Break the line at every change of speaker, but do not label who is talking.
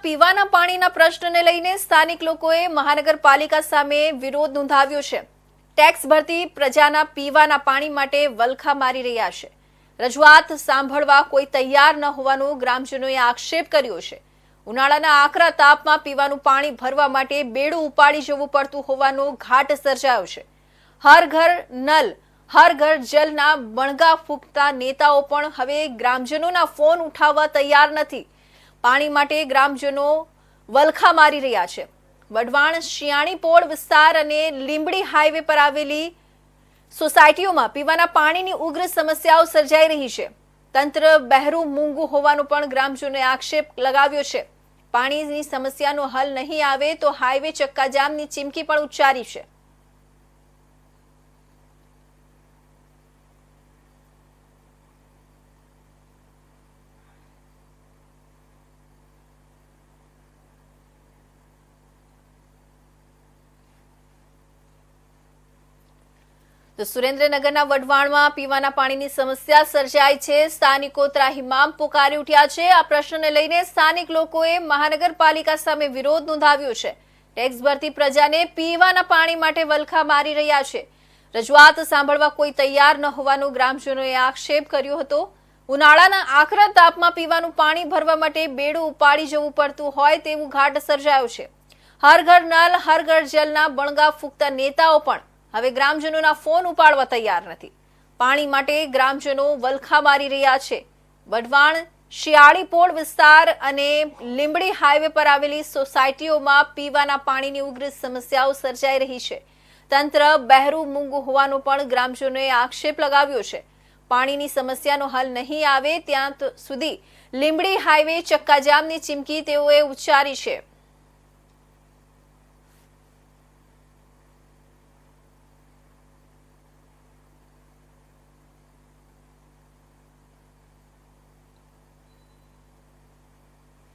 પીવાના પાણીના પ્રશ્નને લઈને સ્થાનિક લોકોએ મહાનગરપાલિકા સામે વિરોધ નોંધાવ્યો છે। ટેક્સ ભરતી પ્રજાના પીવાના પાણી માટે વલખા મારી રહ્યા છે। રજૂઆત સાંભળવા કોઈ તૈયાર ન હોવાનો ગ્રામજનોએ આક્ષેપ કર્યો છે। ઉનાળાના આકરા તાપમાં પીવાનું પાણી ભરવા માટે બેડું ઉપાડી જવું પડતું હોવાનો ઘાટ સર્જાયો છે। હર ઘર નલ હર ઘર જલના બણગા ફૂંકતા નેતાઓ પણ હવે ગ્રામજનોના ફોન ઉઠાવવા તૈયાર નથી। પાણી માટે ગ્રામજનો વલખા મારી રહ્યા છે। વઢવાણ શિયાળીપોળ વિસ્તાર અને લીંબડી હાઈવે પર આવેલી સોસાયટીઓમાં પીવાના પાણીની ઉગ્ર સમસ્યાઓ સર્જાઈ રહી છે। તંત્ર બહેરું મૂંગું હોવાનો પણ ગ્રામજનોએ આક્ષેપ લગાવ્યો છે। પાણીની સમસ્યાનો હલ નહીં આવે તો હાઈવે ચક્કાજામની ચીમકી પણ ઉચ્ચારી છે। તો સુરેન્દ્રનગરના વઢવાણમાં પીવાના પાણીની સમસ્યા સર્જાઈ છે। સ્થાનિકો ત્રાહિમામ પોકારી ઉઠ્યા છે। આ પ્રશ્નને લઈને સ્થાનિક લોકોએ મહાનગરપાલિકા સામે વિરોધ નોંધાવ્યો છે। ટેક્સ ભરતી પ્રજાને પીવાના પાણી માટે વલખા મારી રહ્યા છે। રજૂઆત સાંભળવા કોઈ તૈયાર ન હોવાનો ગ્રામજનોએ આક્ષેપ કર્યો હતો। ઉનાળાના આકરા તાપમાં પીવાનું પાણી ભરવા માટે બેડું ઉપાડી જવું પડતું હોય તેવું ઘાટ સર્જાયો છે। હર ઘર નલ હર ઘર જલના બણગા ફૂંકતા નેતાઓ પણ હવે ગ્રામજનોના ફોન ઉપાડવા તૈયાર નથી। પાણી માટે ગ્રામજનો વલખા મારી રહ્યા છે। વઢવાણ શિયાળીપોળ વિસ્તાર અને લીંબડી હાઈવે પર આવેલી સોસાયટીઓમાં પીવાના પાણીની ઉગ્ર સમસ્યાઓ સર્જાઈ રહી છે। તંત્ર બહેરું મૂંગું હોવાનો પણ ગ્રામજનોએ આક્ષેપ લગાવ્યો છે। પાણીની સમસ્યાનો હલ નહીં આવે ત્યાં સુધી લીંબડી હાઈવે ચક્કાજામની ચીમકી તેઓએ ઉચ્ચારી છે।